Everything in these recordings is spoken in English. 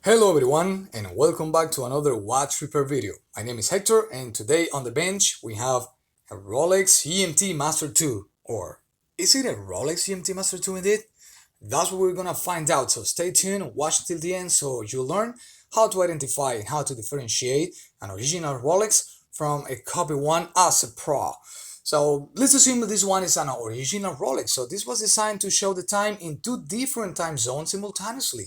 Hello everyone and welcome back to another watch repair video. My name is Hector and today on the bench we have a Rolex GMT Master 2, or is it a Rolex GMT Master 2 indeed? That's what we're gonna find out, so stay tuned, watch till the end so you'll learn how to identify and how to differentiate an original Rolex from a copy one as a pro. So let's assume that this one is an original Rolex, so this was designed to show the time in two different time zones simultaneously.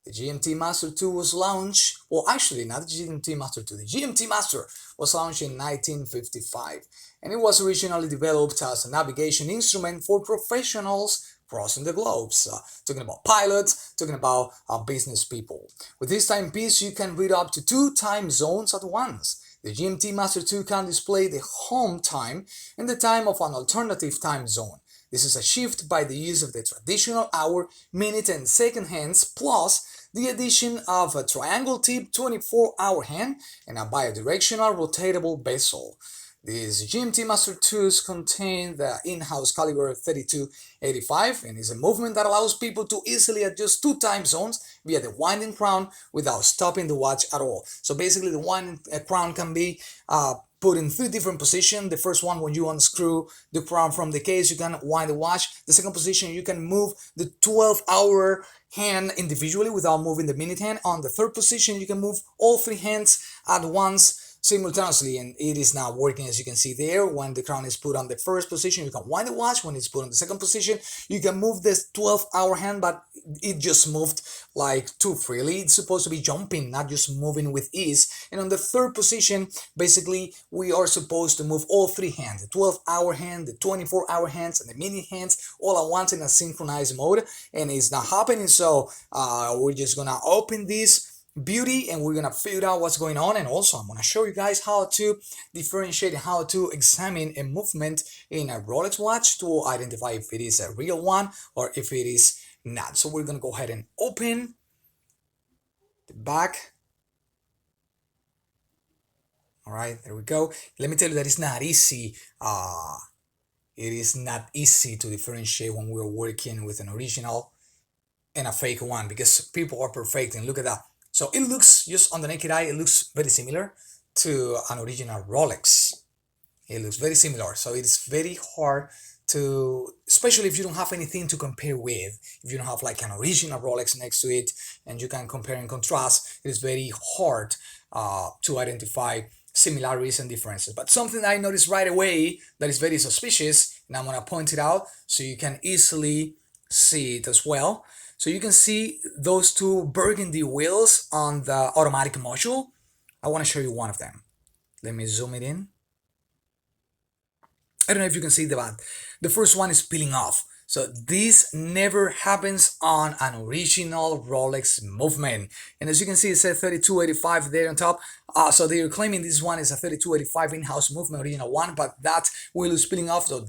The GMT Master 2 was launched, well actually not the GMT Master 2, the GMT Master was launched in 1955 and it was originally developed as a navigation instrument for professionals crossing the globes, talking about pilots, talking about business people. With this timepiece you can read up to two time zones at once. The GMT Master 2 can display the home time and the time of an alternative time zone. This is achieved by the use of the traditional hour, minute and second hands plus the addition of a triangle tip 24-hour hand and a bidirectional rotatable bezel. These GMT Master 2s contain the in-house caliber 3285 and is a movement that allows people to easily adjust two time zones via the winding crown without stopping the watch at all. So basically the winding crown can be put in three different positions. The first one, when you unscrew the crown from the case, you can wind the watch. The second position, you can move the 12-hour hand individually without moving the minute hand. On the third position, you can move all three hands at once simultaneously, and it is now working as you can see there. When the crown is put on the first position, you can wind the watch. When it's put on the second position, you can move this 12-hour hand, but it just moved like too freely. It's supposed to be jumping, not just moving with ease. And on the third position, basically we are supposed to move all three hands, the 12-hour hand, the 24-hour hands, and the minute hands all at once in a synchronized mode, and it's not happening. So we're just gonna open this beauty and we're gonna figure out what's going on, and also I'm gonna show you guys how to differentiate, how to examine a movement in a Rolex watch to identify if it is a real one or if it is not. So we're gonna go ahead and open the back. All right, there we go. Let me tell you that it's not easy. It is not easy to differentiate when we're working with an original and a fake one, because people are perfect, and look at that. So it looks, just on the naked eye, it looks very similar to an original Rolex. It looks very similar, so it's very hard to, especially if you don't have anything to compare with, if you don't have like an original Rolex next to it and you can compare and contrast, it is very hard to identify similarities and differences. But something I noticed right away that is very suspicious, and I'm gonna point it out so you can easily see it as well. So you can see those two burgundy wheels on the automatic module. I want to show you one of them. Let me zoom it in. I don't know if you can see that. The first one is peeling off. So this never happens on an original Rolex movement. And as you can see, it says 3285 there on top. So they're claiming this one is a 3285 in-house movement original one, but that wheel is peeling off, so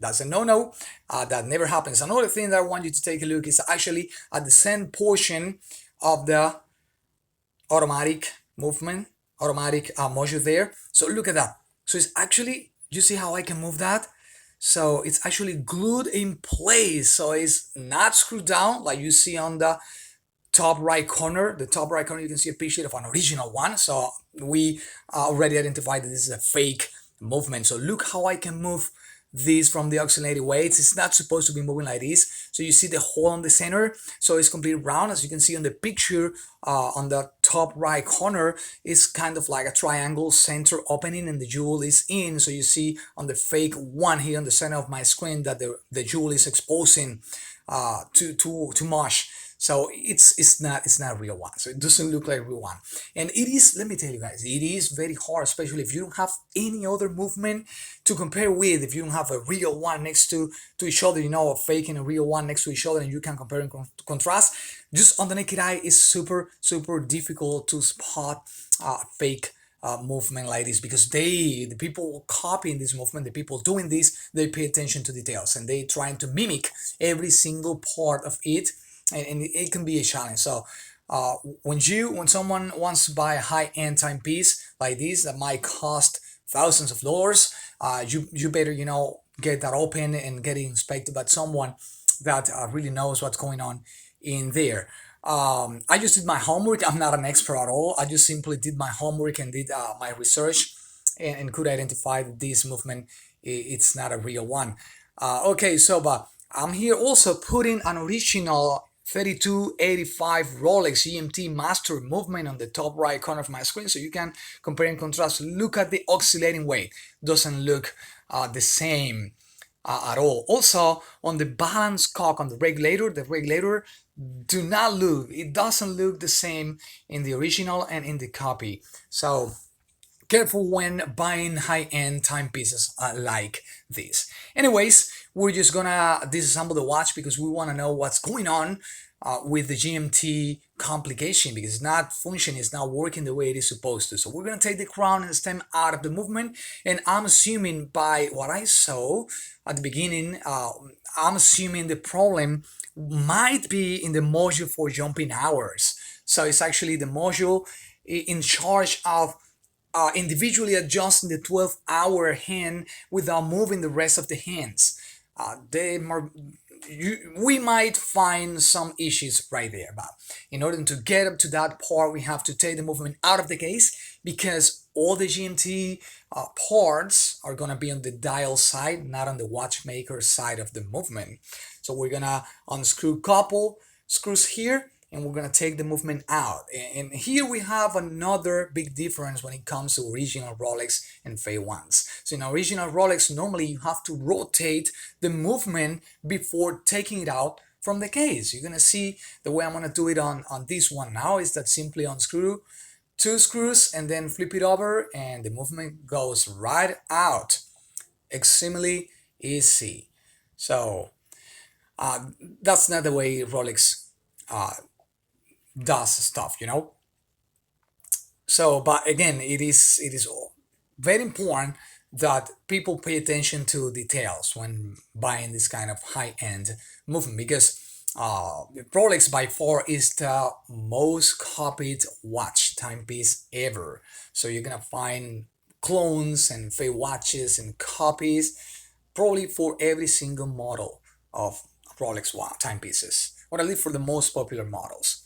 that's a no-no. That never happens. Another thing that I want you to take a look is actually at the center portion of the automatic movement, automatic module there. So look at that. So it's actually, you see how I can move that? So it's actually glued in place. So it's not screwed down like you see on the top right corner. The top right corner, you can see a picture of an original one. So we already identified that this is a fake movement. So look how I can move this from the auxiliary weights. It's not supposed to be moving like this. So you see the hole on the center, so it's completely round. As you can see on the picture, on the top right corner, it's kind of like a triangle center opening and the jewel is in. So you see on the fake one here on the center of my screen that the jewel is exposing too much. So it's not a real one. So it doesn't look like a real one. And it is, let me tell you guys, it is very hard, especially if you don't have any other movement to compare with. If you don't have a real one next to each other, you know, a fake and a real one next to each other, and you can compare and contrast, just on the naked eye is super difficult to spot fake movement like this, because the people copying this movement, the people doing this, they pay attention to details and they trying to mimic every single part of it, and it can be a challenge. So when someone wants to buy a high-end timepiece like this that might cost thousands of dollars, you better, you know, get that open and get it inspected by someone that really knows what's going on in there. I just did my homework. I'm not an expert at all. I just simply did my homework and did my research, and could identify that this movement it's not a real one. Okay, so but I'm here also putting an original 3285 Rolex GMT Master movement on the top right corner of my screen, so you can compare and contrast. Look at the oscillating weight; doesn't look the same at all. Also, on the balance cock on the regulator do not look. It doesn't look the same in the original and in the copy. So careful when buying high-end timepieces like this. Anyways, we're just gonna disassemble the watch because we want to know what's going on with the GMT complication, because it's not functioning, it's not working the way it is supposed to. So we're gonna take the crown and stem out of the movement, and I'm assuming by what I saw at the beginning, I'm assuming the problem might be in the module for jumping hours. So it's actually the module in charge of individually adjusting the 12-hour hand without moving the rest of the hands. We might find some issues right there, but in order to get up to that part, we have to take the movement out of the case, because all the GMT parts are gonna be on the dial side, not on the watchmaker side of the movement. So we're gonna unscrew couple screws here, and we're gonna take the movement out. And here we have another big difference when it comes to original Rolex and fake ones. So in original Rolex, normally you have to rotate the movement before taking it out from the case. You're gonna see the way I'm gonna do it on this one now is that simply unscrew two screws and then flip it over, and the movement goes right out. Extremely easy. So that's not the way Rolex does stuff, you know. So but again, it is very important that people pay attention to details when buying this kind of high-end movement, because Rolex by far is the most copied watch timepiece ever. So you're gonna find clones and fake watches and copies probably for every single model of Rolex timepieces, or at least for the most popular models.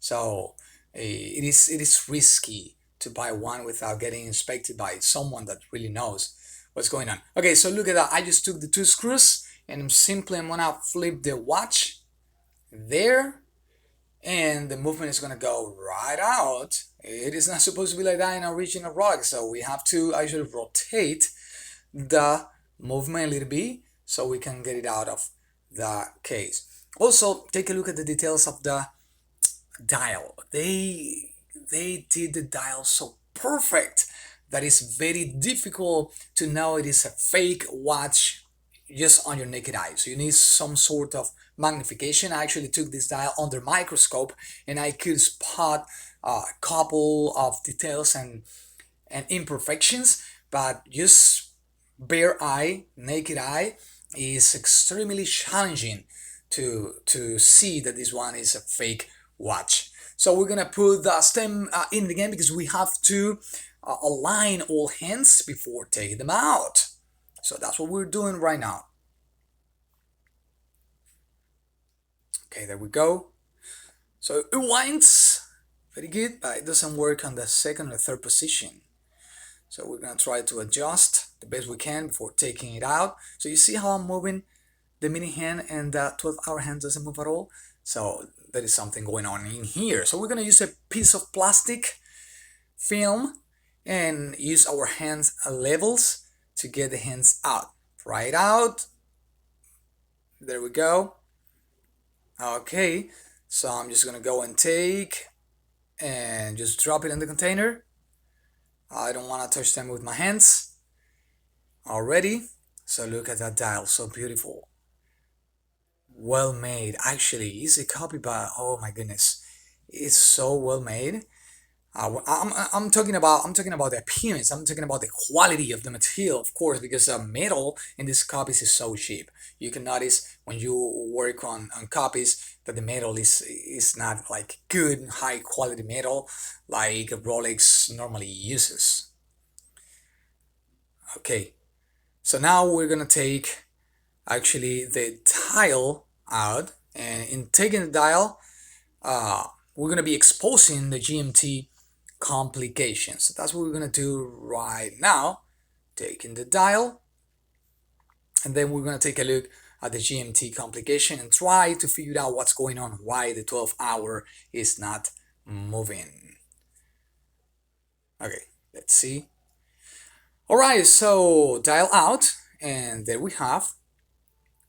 So it is risky to buy one without getting inspected by someone that really knows what's going on. Okay, so look at that. I just took the two screws and I'm gonna flip the watch there, and the movement is gonna go right out. It is not supposed to be like that in original Rolex, so we have to actually rotate the movement a little bit so we can get it out of the case. Also, take a look at the details of the dial. They did the dial so perfect that it's very difficult to know it is a fake watch just on your naked eye. So you need some sort of magnification. I actually took this dial under microscope and I could spot a couple of details and imperfections, but just bare eye, naked eye, is extremely challenging to see that this one is a fake watch. So we're gonna put the stem in again, because we have to align all hands before taking them out. So that's what we're doing right now. Okay, there we go. So it winds very good, but it doesn't work on the second or third position. So we're gonna try to adjust the best we can before taking it out. So you see how I'm moving the mini hand and the 12-hour hand doesn't move at all. So there is something going on in here. So we're gonna use a piece of plastic film and use our hands levels to get the hands out. Right out. There we go. Okay, so I'm just gonna go and take and just drop it in the container. I don't want to touch them with my hands already. So look at that dial, so beautiful. Well made. Actually, it's a copy, but oh my goodness, it's so well made. I'm talking about the appearance. I'm talking about the quality of the material, of course, because the metal in these copies is so cheap. You can notice when you work on copies that the metal is not like good high quality metal like Rolex normally uses. Okay, so now we're gonna take actually the dial out, and in taking the dial, we're going to be exposing the GMT Complication. So that's what we're going to do right now. Taking the dial, and then we're going to take a look at the GMT Complication and try to figure out what's going on, why the 12-hour is not moving. Okay, let's see. Alright, so dial out, and there we have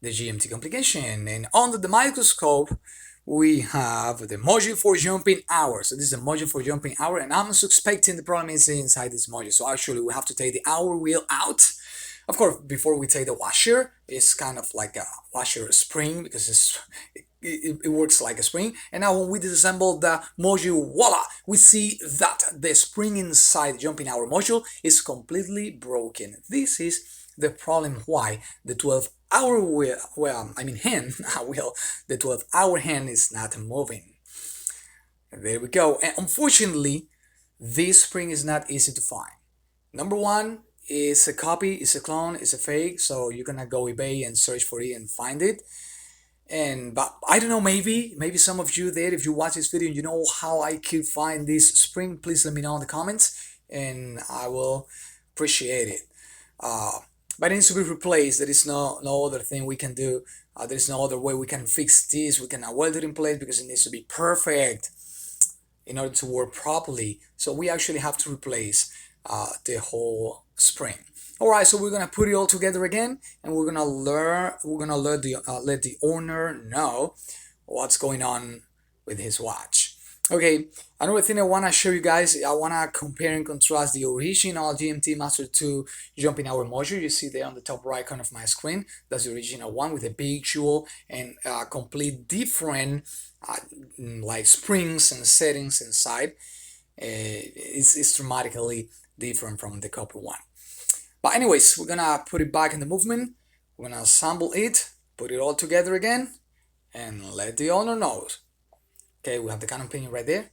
the GMT Complication. And under the microscope, we have the module for jumping hour. So this is the module for jumping hour, and I'm suspecting the problem is inside this module. So actually we have to take the hour wheel out. Of course, before we take the washer, it's kind of like a washer spring because it works like a spring. And now when we disassemble the module, voila, we see that the spring inside the jumping hour module is completely broken. This is the problem why the 12-hour wheel, hand, the 12-hour hand is not moving. There we go. And unfortunately, this spring is not easy to find. Number one, it's a copy, it's a clone, it's a fake, so you're gonna go eBay and search for it and find it. But I don't know, maybe some of you there, if you watch this video, you know how I could find this spring, please let me know in the comments and I will appreciate it. But it needs to be replaced. There is no other thing we can do. There is no other way we can fix this. We cannot weld it in place because it needs to be perfect in order to work properly. So we actually have to replace the whole spring. All right, so we're gonna put it all together again, and we're gonna let the owner know what's going on with his watch. Okay, another thing I wanna show you guys, I wanna compare and contrast the original GMT Master 2 jumping hour module. You see there on the top right corner of my screen. That's the original one with a big jewel and complete different like springs and settings inside. It's dramatically different from the copy one. But anyways, we're gonna put it back in the movement. We're gonna assemble it, put it all together again, and let the owner know. Okay, we have the cannon pinion right there.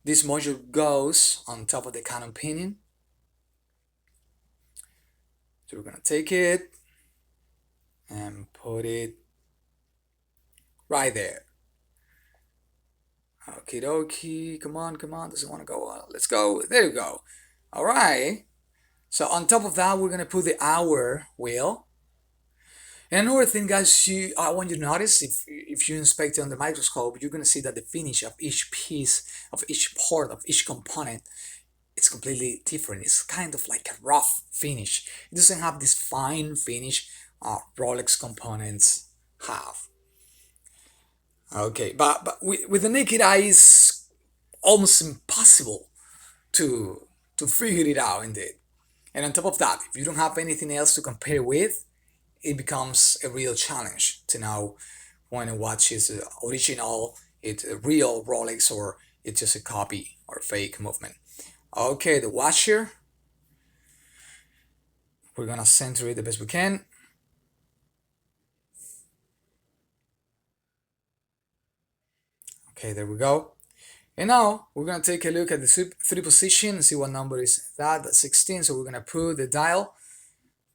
This module goes on top of the cannon pinion. So we're gonna take it and put it right there. Okie dokie, come on, doesn't wanna go, let's go, there you go. All right. So on top of that, we're gonna put the hour wheel. And another thing, guys, I want you to notice, if you inspect it on the microscope, you're gonna see that the finish of each piece, of each part, of each component, it's completely different. It's kind of like a rough finish. It doesn't have this fine finish Rolex components have. Okay, but with the naked eye, it's almost impossible to figure it out indeed. And on top of that, if you don't have anything else to compare with, it becomes a real challenge to know when a watch is original, it's a real Rolex, or it's just a copy or fake movement. Okay, the washer, we're gonna center it the best we can. Okay, there we go. And now we're gonna take a look at the three position and see what number is that. That's 16. So we're gonna put the dial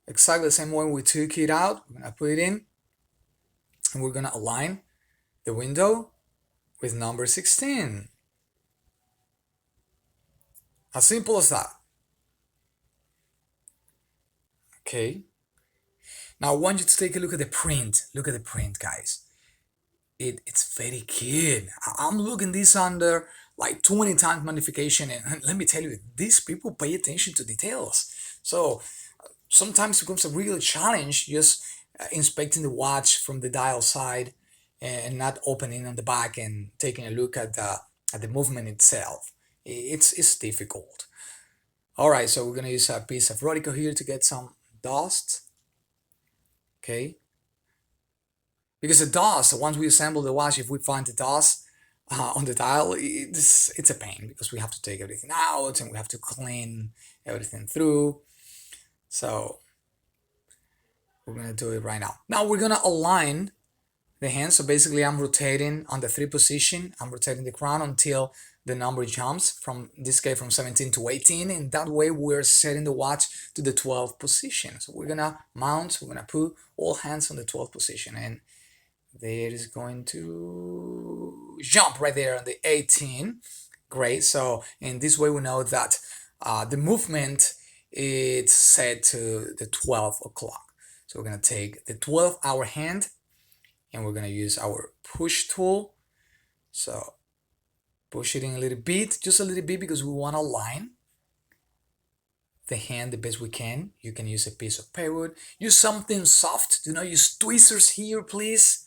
exactly the same way we took it out. We're gonna put it in, and we're gonna align the window with number 16. As simple as that. Okay. Now I want you to take a look at the print. Look at the print, guys. It's very good. I'm looking this under like 20 times magnification, and let me tell you, these people pay attention to details. So sometimes it becomes a real challenge just inspecting the watch from the dial side and not opening on the back and taking a look at the movement itself. It's difficult. All right, so we're gonna use a piece of Rodico here to get some dust. Okay. Because the dust, once we assemble the watch, if we find the dust on the dial, it's a pain because we have to take everything out and we have to clean everything through. So we're gonna do it right now. Now we're gonna align the hand. So basically I'm rotating on the 3 position. I'm rotating the crown until the number jumps from, in this case, from 17 to 18. And that way we're setting the watch to the 12th position. So we're gonna mount, we're gonna put all hands on the 12th position, and there is going to jump right there on the 18. Great. So in this way we know that the movement is set to the 12 o'clock. So we're going to take the 12-hour hand and we're going to use our push tool. So push it in a little bit, just a little bit, because we want to align the hand the best we can. You can use a piece of plywood. Use something soft. Do not use tweezers here, please,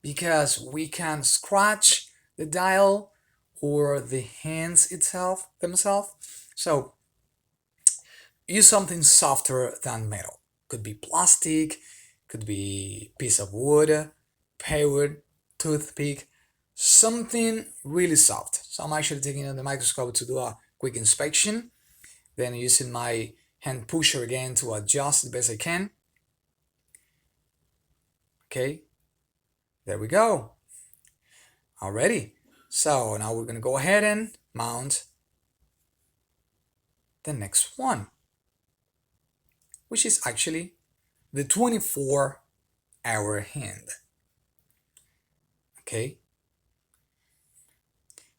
because we can scratch the dial or the hands themselves. So use something softer than metal. Could be plastic, could be piece of wood, plywood, toothpick, something really soft. So I'm actually taking it on the microscope to do a quick inspection. Then using my hand pusher again to adjust the best I can. Okay, there we go. Already. So now we're gonna go ahead and mount the next one, which is actually the 24-hour hand. Okay,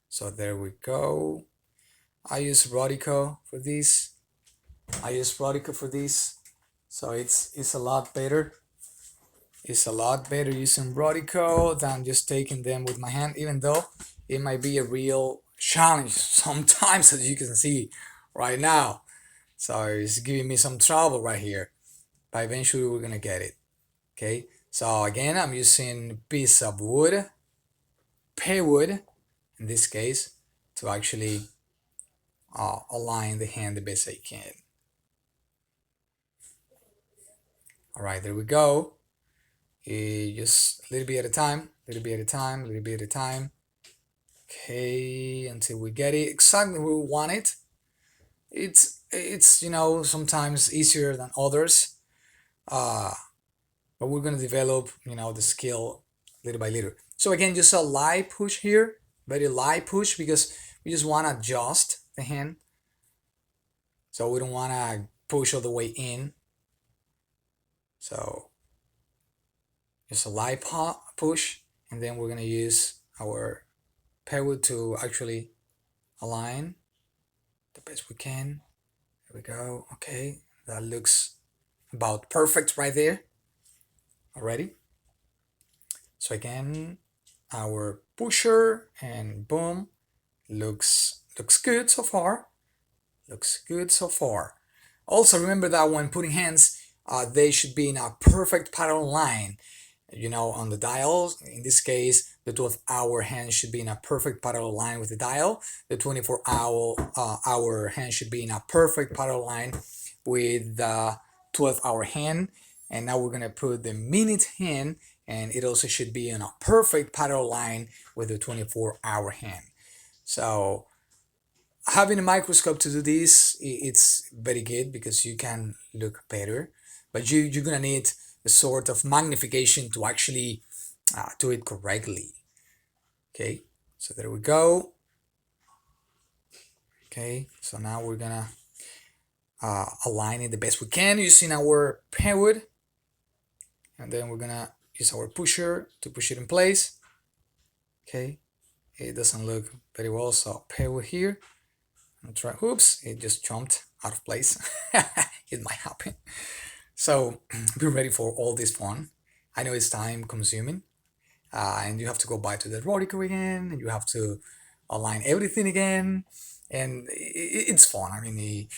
so there we go. I use Rodico for this. So it's a lot better. It's a lot better using Rodico than just taking them with my hand, even though it might be a real challenge sometimes, as you can see right now. So it's giving me some trouble right here, but eventually we're gonna get it. Okay, so again, I'm using a piece of wood, plywood in this case, to actually align the hand the best I can. All right, there we go. Just a little bit at a time, little bit at a time, little bit at a time. Okay, until we get it exactly where we want it. It's sometimes easier than others, but we're gonna develop the skill little by little. So again, just a light push here, very light push, because we just want to adjust the hand. So we don't want to push all the way in. So just a light push, and then we're gonna use our plywood to actually align the best we can. There we go. Okay, that looks about perfect right there already. So again, our pusher, and boom, looks good so far. Looks good so far. Also remember that when putting hands, they should be in a perfect parallel line. On the dials, in this case, the 12-hour hand should be in a perfect parallel line with the dial. The 24-hour hand should be in a perfect parallel line with the 12-hour hand. And now we're gonna put the minute hand, and it also should be in a perfect parallel line with the 24-hour hand. So having a microscope to do this, it's very good because you can look better, but you're gonna need a sort of magnification to actually do it correctly. Okay, so there we go. Okay, so now we're gonna align it the best we can using our plywood, and then we're gonna use our pusher to push it in place. Okay, it doesn't look very well, so plywood here. I'll try. Oops, it just jumped out of place. It might happen. So be ready for all this fun. I know it's time consuming, and you have to go back to the Rodico again, and you have to align everything again, and it's fun. I mean,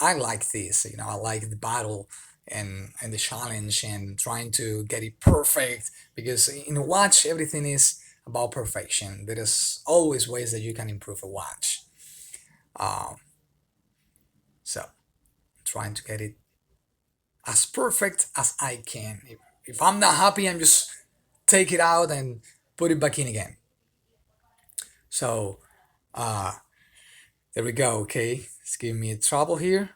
I like this. I like the battle and the challenge and trying to get it perfect, because in a watch everything is about perfection. There is always ways that you can improve a watch. So trying to get it as perfect as I can. If I'm not happy, I'm just take it out and put it back in again. So there we go. Okay, it's giving me trouble here,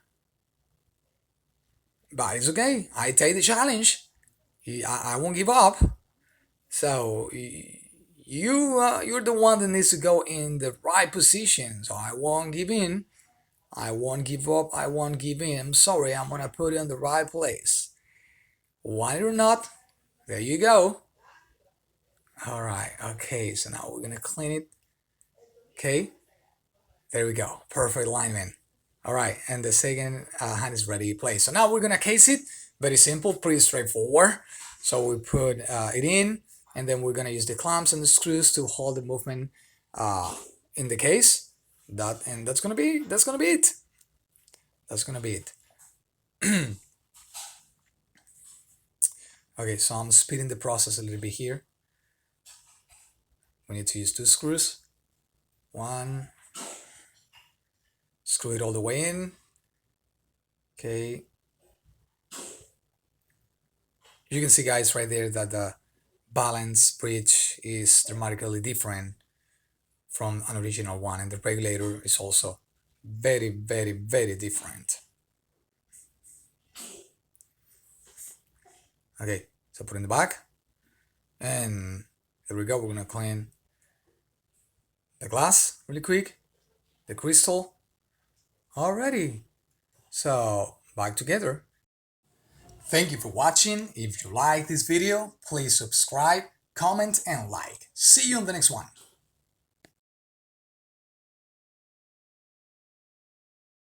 but it's okay. I take the challenge. I won't give up. So you're the one that needs to go in the right position. So I won't give in. I won't give up. I won't give in. I'm sorry. I'm gonna put it in the right place. Want it or not, there you go. All right, okay, so now we're gonna clean it. Okay, there we go, perfect alignment. All right, and the second hand is ready to play. So now we're gonna case it. Very simple, pretty straightforward. So we put it in, and then we're gonna use the clamps and the screws to hold the movement in the case. That's gonna be it. That's gonna be it. Okay, so I'm speeding the process a little bit here. We need to use two screws. One, screw it all the way in. Okay. You can see, guys, right there that the balance bridge is dramatically different from an original one, and the regulator is also very, very, very different. Okay, so put in the back, and there we go. We're gonna clean the glass really quick, the crystal. Alrighty, so back together. Thank you for watching. If you like this video, please subscribe, comment, and like. See you on the next one.